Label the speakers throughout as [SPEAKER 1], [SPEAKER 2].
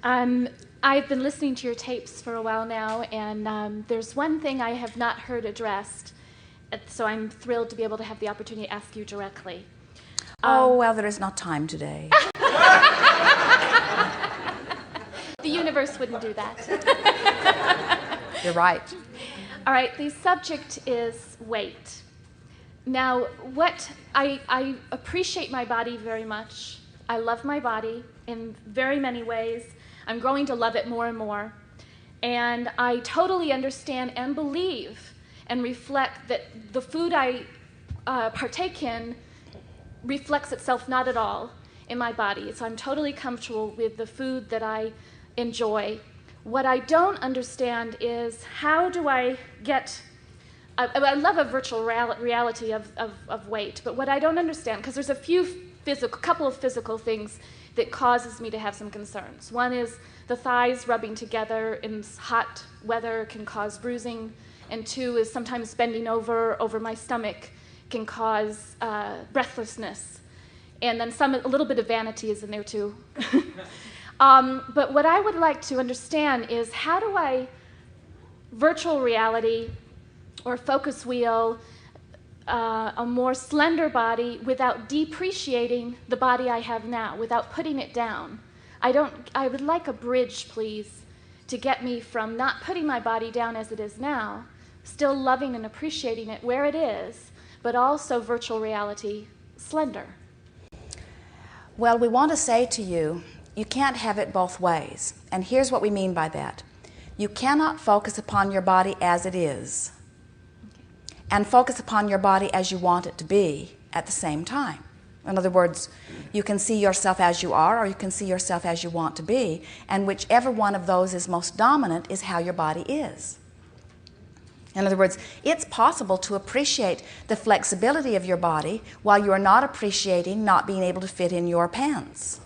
[SPEAKER 1] I've been listening to your tapes for a while now, and there's one thing I have not heard addressed, so I'm thrilled to be able to have the opportunity to ask you directly.
[SPEAKER 2] Well, there is not time today.
[SPEAKER 1] The universe wouldn't do that.
[SPEAKER 2] You're right.
[SPEAKER 1] All right, the subject is weight. Now, what I appreciate my body very much. I love my body in very many ways. I'm growing to love it more and more. And I totally understand and believe and reflect that the food I partake in reflects itself not at all in my body. So I'm totally comfortable with the food that I enjoy. What I don't understand is how do I get... I love a virtual reality of weight, but what I don't understand, because there's a couple of physical things that causes me to have some concerns. One is the thighs rubbing together in hot weather can cause bruising, and two is sometimes bending over my stomach can cause breathlessness, and then a little bit of vanity is in there too. But what I would like to understand is how do I virtual reality or focus wheel a more slender body without depreciating the body I have now, without putting it down. I would like a bridge, please, to get me from not putting my body down as it is now, still loving and appreciating it where it is, but also virtual reality slender.
[SPEAKER 2] Well, we want to say to you, you can't have it both ways. And here's what we mean by that. You cannot focus upon your body as it is and focus upon your body as you want it to be at the same time. In other words, you can see yourself as you are, or you can see yourself as you want to be, and whichever one of those is most dominant is how your body is. In other words, it's possible to appreciate the flexibility of your body while you are not appreciating not being able to fit in your pants.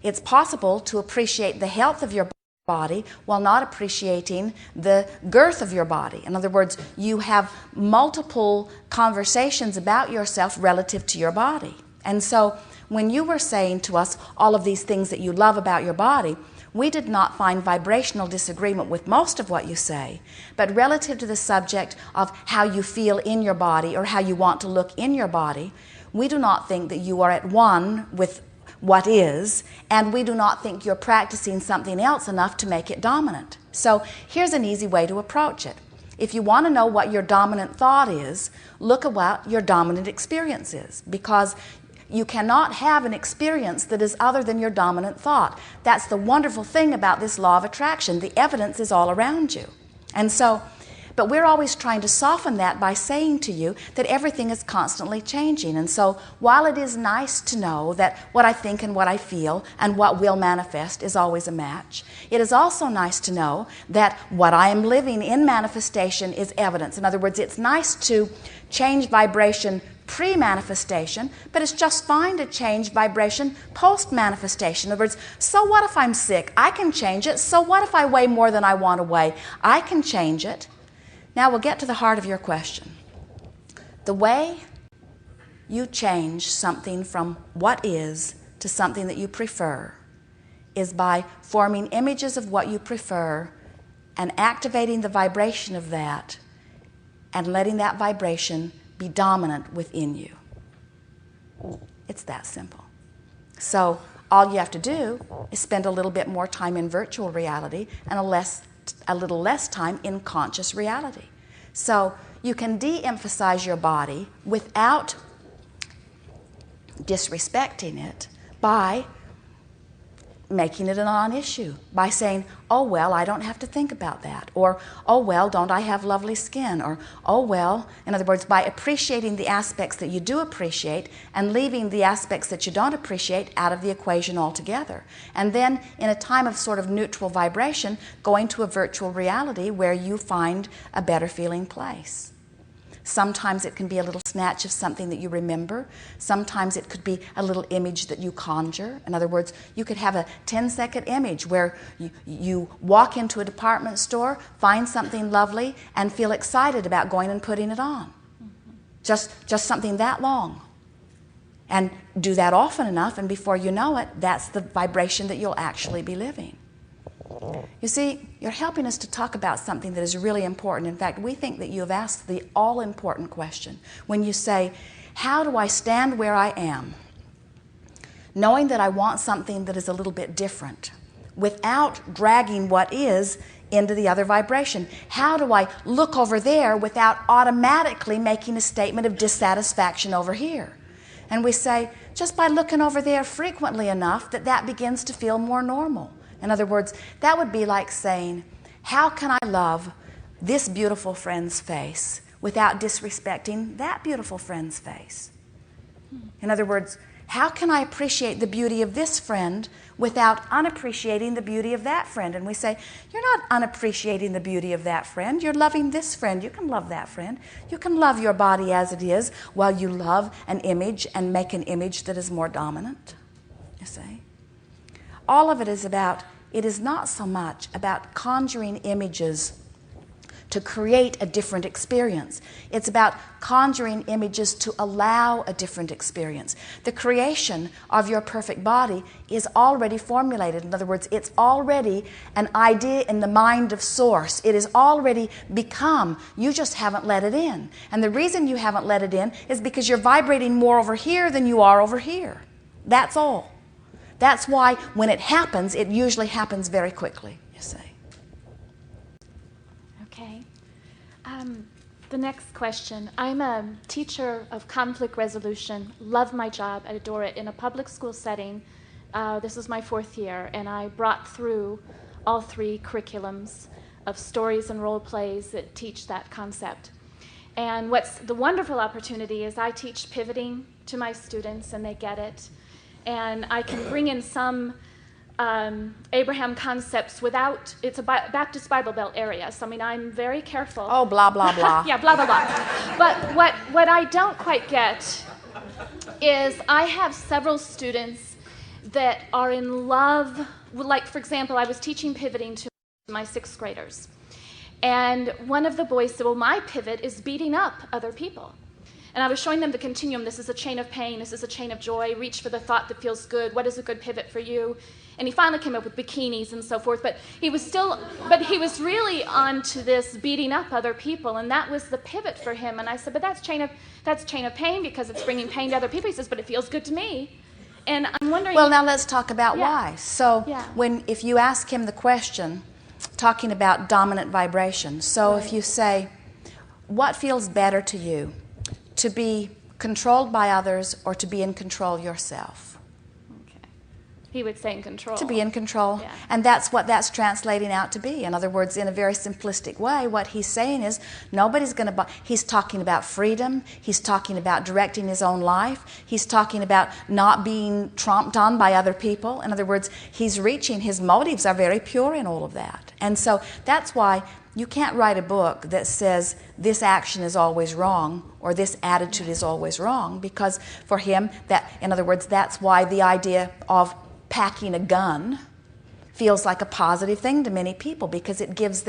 [SPEAKER 2] It's possible to appreciate the health of your body while not appreciating the girth of your body. In other words, you have multiple conversations about yourself relative to your body. And so when you were saying to us all of these things that you love about your body, we did not find vibrational disagreement with most of what you say, but relative to the subject of how you feel in your body or how you want to look in your body, we do not think that you are at one with what is, and we do not think you're practicing something else enough to make it dominant. So here's an easy way to approach it. If you want to know what your dominant thought is, look at what your dominant experience is, because you cannot have an experience that is other than your dominant thought. That's the wonderful thing about this law of attraction. The evidence is all around you. And so, but we're always trying to soften that by saying to you that everything is constantly changing. And so while it is nice to know that what I think and what I feel and what will manifest is always a match, it is also nice to know that what I am living in manifestation is evidence. In other words, it's nice to change vibration pre-manifestation, but it's just fine to change vibration post-manifestation. In other words, so what if I'm sick? I can change it. So what if I weigh more than I want to weigh? I can change it. Now we'll get to the heart of your question. The way you change something from what is to something that you prefer is by forming images of what you prefer and activating the vibration of that and letting that vibration be dominant within you. It's that simple. So all you have to do is spend a little bit more time in virtual reality and a little less time in conscious reality. So you can de-emphasize your body without disrespecting it by making it a non-issue, by saying, oh, well, I don't have to think about that, or, oh, well, don't I have lovely skin, or, oh, well, in other words, by appreciating the aspects that you do appreciate and leaving the aspects that you don't appreciate out of the equation altogether. And then in a time of sort of neutral vibration, going to a virtual reality where you find a better feeling place. Sometimes it can be a little snatch of something that you remember. Sometimes it could be a little image that you conjure. In other words, you could have a 10-second image where you walk into a department store, find something lovely, and feel excited about going and putting it on. Just something that long. And do that often enough, and before you know it, that's the vibration that you'll actually be living. You see, you're helping us to talk about something that is really important. In fact, we think that you have asked the all-important question when you say, how do I stand where I am, knowing that I want something that is a little bit different, without dragging what is into the other vibration? How do I look over there without automatically making a statement of dissatisfaction over here? And we say, just by looking over there frequently enough that begins to feel more normal. In other words, that would be like saying, how can I love this beautiful friend's face without disrespecting that beautiful friend's face? In other words, how can I appreciate the beauty of this friend without unappreciating the beauty of that friend? And we say, you're not unappreciating the beauty of that friend. You're loving this friend. You can love that friend. You can love your body as it is while you love an image and make an image that is more dominant. You see? All of it is about, it is not so much about conjuring images to create a different experience. It's about conjuring images to allow a different experience. The creation of your perfect body is already formulated. In other words, it's already an idea in the mind of Source. It is already become. You just haven't let it in. And the reason you haven't let it in is because you're vibrating more over here than you are over here. That's all. That's why when it happens, it usually happens very quickly, you see.
[SPEAKER 1] Okay. The next question. I'm a teacher of conflict resolution, love my job, I adore it, in a public school setting. This is my 4th year, and I brought through all 3 curriculums of stories and role plays that teach that concept. And what's the wonderful opportunity is I teach pivoting to my students, and they get it. And I can bring in some Abraham concepts without, it's a Baptist Bible Belt area, so I mean, I'm very careful.
[SPEAKER 2] Oh, blah, blah, blah.
[SPEAKER 1] Yeah, blah, blah, blah. But what I don't quite get is I have several students that are in love, like, for example, I was teaching pivoting to my 6th graders. And one of the boys said, well, my pivot is beating up other people. And I was showing them the continuum. This is a chain of pain. This is a chain of joy. Reach for the thought that feels good. What is a good pivot for you? And he finally came up with bikinis and so forth. But he was really on to this beating up other people, and that was the pivot for him. And I said, but that's chain of pain because it's bringing pain to other people. He says, but it feels good to me. And I'm wondering.
[SPEAKER 2] Well, now let's talk about why. So
[SPEAKER 1] Yeah.
[SPEAKER 2] if you ask him the question, talking about dominant vibration. So
[SPEAKER 1] Right.
[SPEAKER 2] if you say, what feels better to you? To be controlled by others or to be in control yourself?
[SPEAKER 1] Okay. He would say in control.
[SPEAKER 2] To be in control.
[SPEAKER 1] Yeah.
[SPEAKER 2] And that's what that's translating out to be. In other words, in a very simplistic way, what he's saying is nobody's going to... He's talking about freedom. He's talking about directing his own life. He's talking about not being tromped on by other people. In other words, he's reaching... His motives are very pure in all of that. And so that's why you can't write a book that says this action is always wrong or this attitude is always wrong, because for him, in other words, that's why the idea of packing a gun feels like a positive thing to many people, because it gives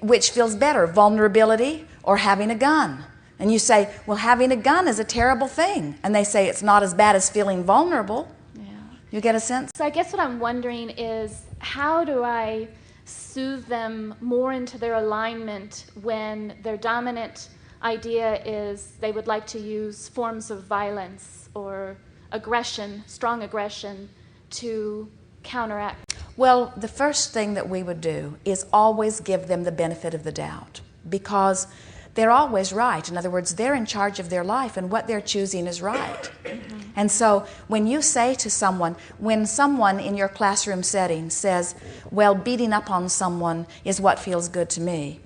[SPEAKER 2] which feels better, vulnerability or having a gun? And you say, well, having a gun is a terrible thing. And they say it's not as bad as feeling vulnerable.
[SPEAKER 1] Yeah.
[SPEAKER 2] You get a sense?
[SPEAKER 1] So I guess what I'm wondering is, how do I soothe them more into their alignment when their dominant idea is they would like to use forms of violence or aggression, strong aggression, to counteract?
[SPEAKER 2] Well, the first thing that we would do is always give them the benefit of the doubt, because they're always right. In other words, they're in charge of their life, and what they're choosing is right. Mm-hmm. And so when you say to someone, when someone in your classroom setting says, well, beating up on someone is what feels good to me,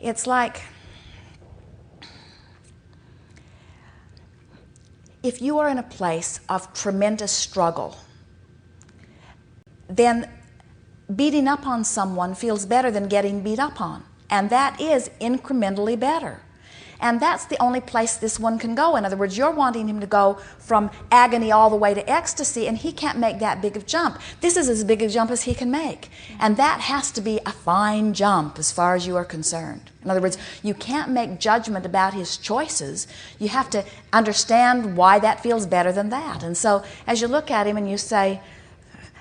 [SPEAKER 2] it's like, if you are in a place of tremendous struggle, then beating up on someone feels better than getting beat up on. And that is incrementally better. And that's the only place this one can go. In other words, you're wanting him to go from agony all the way to ecstasy, and he can't make that big of a jump. This is as big a jump as he can make. And that has to be a fine jump as far as you are concerned. In other words, you can't make judgment about his choices. You have to understand why that feels better than that. And so as you look at him and you say,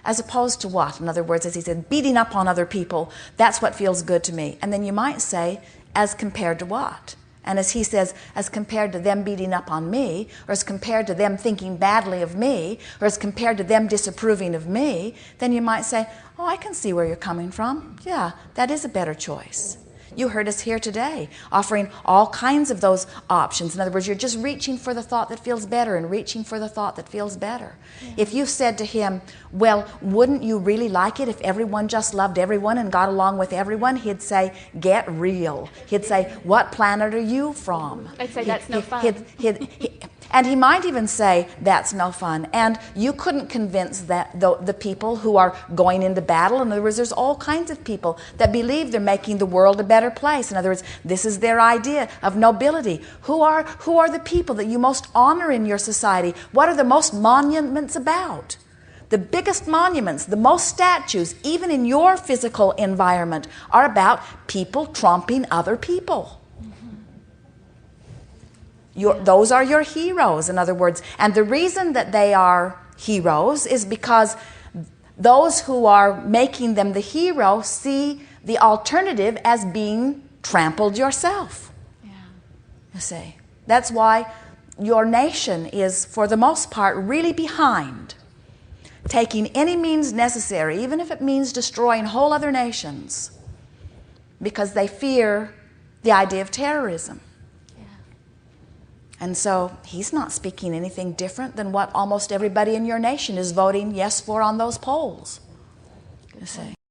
[SPEAKER 2] as opposed to what? In other words, as he said, beating up on other people, that's what feels good to me. And then you might say, as compared to what? And as he says, as compared to them beating up on me, or as compared to them thinking badly of me, or as compared to them disapproving of me, then you might say, oh, I can see where you're coming from. Yeah, that is a better choice. You heard us here today offering all kinds of those options. In other words, you're just reaching for the thought that feels better and reaching for the thought that feels better. Yeah. If you said to him, well, wouldn't you really like it if everyone just loved everyone and got along with everyone? He'd say, get real. He'd say, what planet are you from?
[SPEAKER 1] I'd say, that's no fun.
[SPEAKER 2] And he might even say, that's no fun. And you couldn't convince that the people who are going into battle. In other words, there's all kinds of people that believe they're making the world a better place. In other words, this is their idea of nobility. Who are the people that you most honor in your society? What are the most monuments about? The biggest monuments, the most statues, even in your physical environment, are about people trumping other people. Those are your heroes, in other words. And the reason that they are heroes is because those who are making them the hero see the alternative as being trampled yourself. Yeah. You see. That's why your nation is, for the most part, really behind taking any means necessary, even if it means destroying whole other nations, because they fear the idea of terrorism. And so he's not speaking anything different than what almost everybody in your nation is voting yes for on those polls. You see.